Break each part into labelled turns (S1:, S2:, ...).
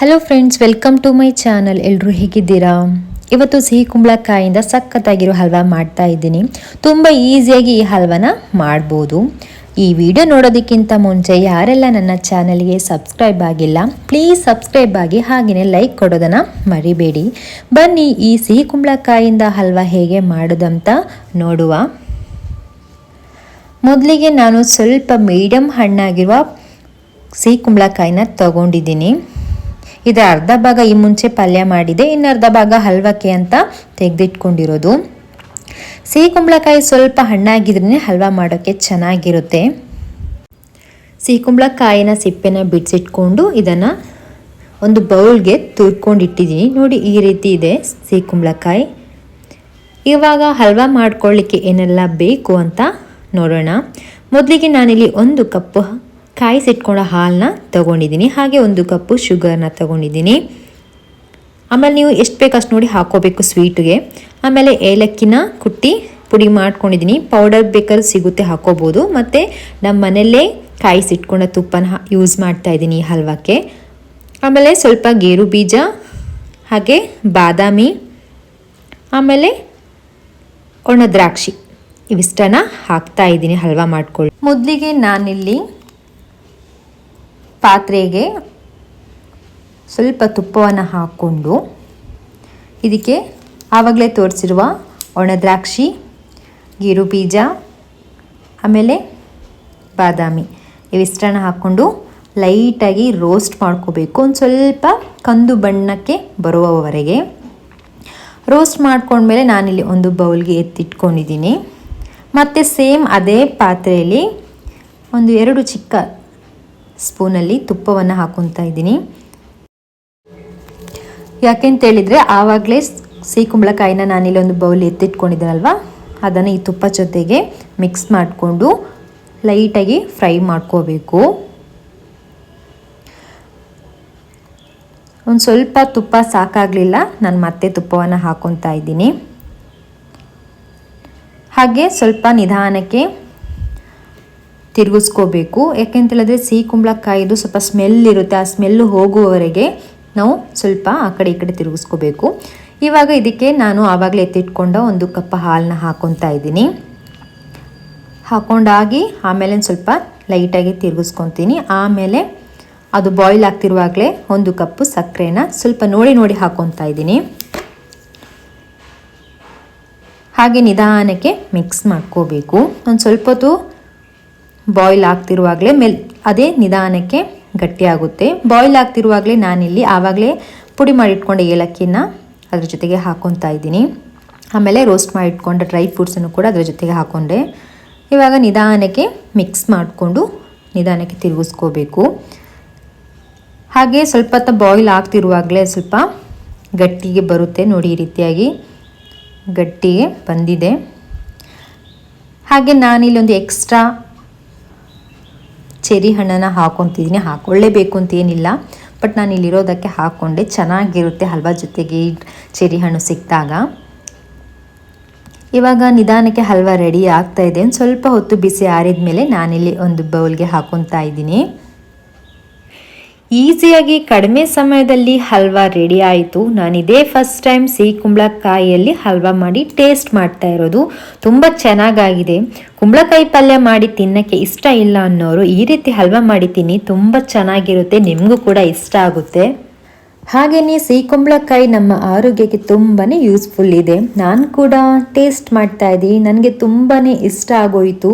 S1: Hello friends, welcome to my channel. ಎಲ್ಲರೂ ಹೇಗಿದ್ದೀರಾ? ಇವತ್ತು ಸಿಹಿ ಕುಂಬಳಕಾಯಿಂದ ಸಖತ್ತಾಗಿರೋ ಹಲ್ವಾ ಮಾಡ್ತಾ ಇದ್ದೀನಿ. ತುಂಬ ಈಸಿಯಾಗಿ ಈ ಹಲ್ವಾನ ಮಾಡ್ಬೋದು. ಈ ವಿಡಿಯೋ ನೋಡೋದಕ್ಕಿಂತ ಮುಂಚೆ ಯಾರೆಲ್ಲ ನನ್ನ ಚಾನಲ್ಗೆ ಸಬ್ಸ್ಕ್ರೈಬ್ ಆಗಿಲ್ಲ, ಪ್ಲೀಸ್ ಸಬ್ಸ್ಕ್ರೈಬ್ ಆಗಿ, ಹಾಗೆಯೇ ಲೈಕ್ ಕೊಡೋದನ್ನು ಮರಿಬೇಡಿ. ಬನ್ನಿ ಈ ಸಿಹಿ ಕುಂಬಳಕಾಯಿಂದ ಹಲ್ವಾ ಹೇಗೆ ಮಾಡೋದಂತ ನೋಡುವ. ಮೊದಲಿಗೆ ನಾನು ಸ್ವಲ್ಪ ಮೀಡಿಯಮ್ ಹಣ್ಣಾಗಿರುವ ಸಿಹಿ ಕುಂಬಳಕಾಯಿನ ತಗೊಂಡಿದ್ದೀನಿ. ಇದರ ಅರ್ಧ ಭಾಗ ಈ ಮುಂಚೆ ಪಲ್ಯ ಮಾಡಿದೆ, ಇನ್ನು ಅರ್ಧ ಭಾಗ ಹಲ್ವಕ್ಕೆ ಅಂತ ತೆಗೆದಿಟ್ಕೊಂಡಿರೋದು. ಸಿಹಿ ಕುಂಬಳಕಾಯಿ ಸ್ವಲ್ಪ ಹಣ್ಣಾಗಿದ್ರೇ ಹಲ್ವಾ ಮಾಡೋಕ್ಕೆ ಚೆನ್ನಾಗಿರುತ್ತೆ. ಸಿಹಿ ಕುಂಬಳಕಾಯಿನ ಸಿಪ್ಪೆನ ಬಿಡಿಸಿಟ್ಕೊಂಡು ಇದನ್ನು ಒಂದು ಬೌಲ್ಗೆ ತುರ್ಕೊಂಡಿಟ್ಟಿದ್ದೀನಿ. ನೋಡಿ, ಈ ರೀತಿ ಇದೆ ಸಿಹಿ ಕುಂಬಳಕಾಯಿ. ಇವಾಗ ಹಲ್ವಾ ಮಾಡ್ಕೊಳ್ಳಿಕ್ಕೆ ಏನೆಲ್ಲ ಬೇಕು ಅಂತ ನೋಡೋಣ. ಮೊದಲಿಗೆ ನಾನಿಲ್ಲಿ 1 ಕಪ್ ಕಾಯಿಸಿಟ್ಕೊಂಡ ಹಾಲನ್ನ ತಗೊಂಡಿದ್ದೀನಿ, ಹಾಗೆ 1 ಕಪ್ಪು ಶುಗರ್ನ ತಗೊಂಡಿದ್ದೀನಿ. ಆಮೇಲೆ ನೀವು ಎಷ್ಟು ಬೇಕು ಅಷ್ಟು ನೋಡಿ ಹಾಕೋಬೇಕು ಸ್ವೀಟ್ಗೆ. ಆಮೇಲೆ ಏಲಕ್ಕಿನ ಕುಟ್ಟಿ ಪುಡಿ ಮಾಡ್ಕೊಂಡಿದ್ದೀನಿ. ಪೌಡರ್ ಬೇಕಾದ್ರೂ ಸಿಗುತ್ತೆ, ಹಾಕೋಬೋದು. ಮತ್ತು ನಮ್ಮ ಮನೆಯಲ್ಲೇ ಕಾಯಿಸಿಟ್ಕೊಂಡ ತುಪ್ಪನ ಯೂಸ್ ಮಾಡ್ತಾ ಇದ್ದೀನಿ ಈ ಹಲ್ವಕ್ಕೆ. ಆಮೇಲೆ ಸ್ವಲ್ಪ ಗೇರು ಬೀಜ, ಹಾಗೆ ಬಾದಾಮಿ, ಆಮೇಲೆ ಒಣ ದ್ರಾಕ್ಷಿ, ಇವಿಷ್ಟನ್ನ ಹಾಕ್ತಾ ಇದ್ದೀನಿ ಹಲ್ವಾ ಮಾಡ್ಕೊಳ್ಳಿ. ಮೊದಲಿಗೆ ನಾನಿಲ್ಲಿ ಪಾತ್ರೆಗೆ ಸ್ವಲ್ಪ ತುಪ್ಪವನ್ನು ಹಾಕ್ಕೊಂಡು ಇದಕ್ಕೆ ಆವಾಗಲೇ ತೋರಿಸಿರುವ ಒಣ ದ್ರಾಕ್ಷಿ, ಗೇರು ಬೀಜ, ಆಮೇಲೆ ಬಾದಾಮಿ, ಇವಿಷ್ಟನ್ನು ಹಾಕ್ಕೊಂಡು ಲೈಟಾಗಿ ರೋಸ್ಟ್ ಮಾಡ್ಕೋಬೇಕು. ಒಂದು ಸ್ವಲ್ಪ ಕಂದು ಬಣ್ಣಕ್ಕೆ ಬರುವವರೆಗೆ ರೋಸ್ಟ್ ಮಾಡ್ಕೊಂಡ್ಮೇಲೆ ನಾನಿಲ್ಲಿ ಒಂದು ಬೌಲ್ಗೆ ಎತ್ತಿಟ್ಕೊಂಡಿದ್ದೀನಿ. ಮತ್ತು ಸೇಮ್ ಅದೇ ಪಾತ್ರೆಯಲ್ಲಿ 2 ಚಿಕ್ಕ ಸ್ಪೂನಲ್ಲಿ ತುಪ್ಪವನ್ನು ಹಾಕೊತಾ ಇದ್ದೀನಿ. ಯಾಕೆಂತೇಳಿದರೆ ಆವಾಗಲೇ ಸಿಹಿ ಕುಂಬಳಕಾಯಿನ ನಾನಿಲ್ಲಿ ಒಂದು ಬೌಲ್ ಎತ್ತಿಟ್ಕೊಂಡಿದ್ದೀನಲ್ವ, ಅದನ್ನು ಈ ತುಪ್ಪ ಜೊತೆಗೆ ಮಿಕ್ಸ್ ಮಾಡಿಕೊಂಡು ಲೈಟಾಗಿ ಫ್ರೈ ಮಾಡ್ಕೋಬೇಕು. ಒಂದು ಸ್ವಲ್ಪ ತುಪ್ಪ ಸಾಕಾಗಲಿಲ್ಲ, ನಾನು ಮತ್ತೆ ತುಪ್ಪವನ್ನು ಹಾಕೊತಾ ಇದ್ದೀನಿ. ಹಾಗೆ ಸ್ವಲ್ಪ ನಿಧಾನಕ್ಕೆ ತಿರುಗಿಸ್ಕೋಬೇಕು. ಯಾಕೆಂತೇಳಿದ್ರೆ ಸಿಹಿ ಕುಂಬಳಕಾಯಿದು ಸ್ವಲ್ಪ ಸ್ಮೆಲ್ ಇರುತ್ತೆ, ಆ ಸ್ಮೆಲ್ಲು ಹೋಗುವವರೆಗೆ ನಾವು ಸ್ವಲ್ಪ ಆ ಕಡೆ ಈ ಕಡೆ ತಿರುಗಿಸ್ಕೋಬೇಕು. ಇವಾಗ ಇದಕ್ಕೆ ನಾನು ಆವಾಗಲೇ ಎತ್ತಿಟ್ಕೊಂಡ 1 ಕಪ್ ಹಾಲನ್ನ ಹಾಕೊತಾ ಇದ್ದೀನಿ. ಹಾಕೊಂಡಾಗಿ ಆಮೇಲೆ ಸ್ವಲ್ಪ ಲೈಟಾಗಿ ತಿರುಗಿಸ್ಕೊತೀನಿ. ಆಮೇಲೆ ಅದು ಬಾಯ್ಲ್ ಆಗ್ತಿರುವಾಗಲೇ 1 ಕಪ್ಪು ಸಕ್ಕರೆನ ಸ್ವಲ್ಪ ನೋಡಿ ಹಾಕೊತಾ ಇದ್ದೀನಿ. ಹಾಗೆ ನಿಧಾನಕ್ಕೆ ಮಿಕ್ಸ್ ಮಾಡ್ಕೋಬೇಕು. ಒಂದು ಸ್ವಲ್ಪ ಹೊತ್ತು ಬಾಯ್ಲ್ ಆಗ್ತಿರುವಾಗಲೇ ಅದೇ ನಿಧಾನಕ್ಕೆ ಗಟ್ಟಿಯಾಗುತ್ತೆ. ಬಾಯ್ಲ್ ಆಗ್ತಿರುವಾಗಲೇ ನಾನಿಲ್ಲಿ ಆವಾಗಲೇ ಪುಡಿ ಮಾಡಿಟ್ಕೊಂಡೆ ಏಲಕ್ಕಿನ ಅದ್ರ ಜೊತೆಗೆ ಹಾಕೊತಾ ಇದ್ದೀನಿ. ಆಮೇಲೆ ರೋಸ್ಟ್ ಮಾಡಿಟ್ಕೊಂಡ ಡ್ರೈ ಫ್ರೂಟ್ಸನ್ನು ಕೂಡ ಅದ್ರ ಜೊತೆಗೆ ಹಾಕ್ಕೊಂಡೆ. ಇವಾಗ ನಿಧಾನಕ್ಕೆ ಮಿಕ್ಸ್ ಮಾಡಿಕೊಂಡು ನಿಧಾನಕ್ಕೆ ತಿರುಗಿಸ್ಕೋಬೇಕು. ಹಾಗೆ ಸ್ವಲ್ಪ ಹೊತ್ತು ಬಾಯ್ಲ್ ಆಗ್ತಿರುವಾಗಲೇ ಸ್ವಲ್ಪ ಗಟ್ಟಿಗೆ ಬರುತ್ತೆ. ನೋಡಿ, ಈ ರೀತಿಯಾಗಿ ಗಟ್ಟಿಗೆ ಬಂದಿದೆ. ಹಾಗೆ ನಾನಿಲ್ಲಿ ಒಂದು ಎಕ್ಸ್ಟ್ರಾ ಚೆರಿ ಹಣ್ಣನ್ನು ಹಾಕೊತಿದ್ದೀನಿ. ಹಾಕೊಳ್ಳೇಬೇಕು ಅಂತ ಏನಿಲ್ಲ, ಬಟ್ ನಾನು ಇಲ್ಲಿರೋದಕ್ಕೆ ಹಾಕ್ಕೊಂಡೆ. ಚೆನ್ನಾಗಿರುತ್ತೆ ಹಲ್ವಾ ಜೊತೆಗೆ ಚೆರಿ ಹಣ್ಣು ಸಿಕ್ಕಿದಾಗ. ಇವಾಗ ನಿಧಾನಕ್ಕೆ ಹಲ್ವಾ ರೆಡಿ ಆಗ್ತಾ ಇದೆ. ಸ್ವಲ್ಪ ಹೊತ್ತು ಬಿಸಿ ಆರಿದ ಮೇಲೆ ನಾನಿಲ್ಲಿ ಒಂದು ಬೌಲ್ಗೆ ಹಾಕೊತಾ ಇದ್ದೀನಿ. ಈಸಿಯಾಗಿ ಕಡಿಮೆ ಸಮಯದಲ್ಲಿ ಹಲ್ವಾ ರೆಡಿ ಆಯಿತು. ನಾನಿದೇ ಫಸ್ಟ್ ಟೈಮ್ ಸಿಹಿ ಕುಂಬಳಕಾಯಿಯಲ್ಲಿ ಹಲ್ವಾ ಮಾಡಿ ಟೇಸ್ಟ್ ಮಾಡ್ತಾ ಇರೋದು. ತುಂಬ ಚೆನ್ನಾಗಾಗಿದೆ. ಕುಂಬಳಕಾಯಿ ಪಲ್ಯ ಮಾಡಿ ತಿನ್ನೋಕ್ಕೆ ಇಷ್ಟ ಇಲ್ಲ ಅನ್ನೋರು ಈ ರೀತಿ ಹಲ್ವಾ ಮಾಡಿ ತಿನ್ನಿ, ತುಂಬ ಚೆನ್ನಾಗಿರುತ್ತೆ, ನಿಮಗೂ ಕೂಡ ಇಷ್ಟ ಆಗುತ್ತೆ. ಹಾಗೆಯೇ ಸಿಹಿ ಕುಂಬಳಕಾಯಿ ನಮ್ಮ ಆರೋಗ್ಯಕ್ಕೆ ತುಂಬಾ ಯೂಸ್ಫುಲ್ ಇದೆ. ನಾನು ಕೂಡ ಟೇಸ್ಟ್ ಮಾಡ್ತಾ ಇದ್ದೀನಿ, ನನಗೆ ತುಂಬಾ ಇಷ್ಟ ಆಗೋಯಿತು.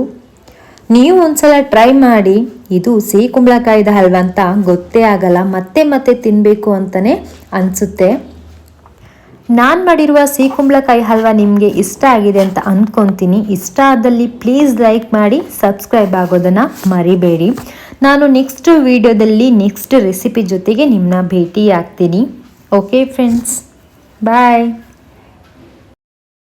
S1: ನೀವು ಒಂದ್ಸಲ ಟ್ರೈ ಮಾಡಿ. ಇದು ಸಿಹಿ ಕುಂಬಳಕಾಯಿದ ಹಲ್ವಾ ಅಂತ ಗೊತ್ತೇ ಆಗಲ್ಲ, ಮತ್ತೆ ತಿನ್ನಬೇಕು ಅಂತಲೇ ಅನಿಸುತ್ತೆ. ನಾನು ಮಾಡಿರುವ ಸಿಹಿ ಕುಂಬಳಕಾಯಿ ಹಲ್ವಾ ನಿಮಗೆ ಇಷ್ಟ ಆಗಿದೆ ಅಂತ ಅಂದ್ಕೊತೀನಿ. ಇಷ್ಟ ಆದಲ್ಲಿ ಪ್ಲೀಸ್ ಲೈಕ್ ಮಾಡಿ, ಸಬ್ಸ್ಕ್ರೈಬ್ ಆಗೋದನ್ನು ಮರಿಬೇಡಿ. ನಾನು ನೆಕ್ಸ್ಟ್ ವಿಡಿಯೋದಲ್ಲಿ ನೆಕ್ಸ್ಟ್ ರೆಸಿಪಿ ಜೊತೆಗೆ ನಿಮ್ಮನ್ನ ಭೇಟಿ ಆಗ್ತೀನಿ. ಓಕೆ ಫ್ರೆಂಡ್ಸ್, ಬಾಯ್.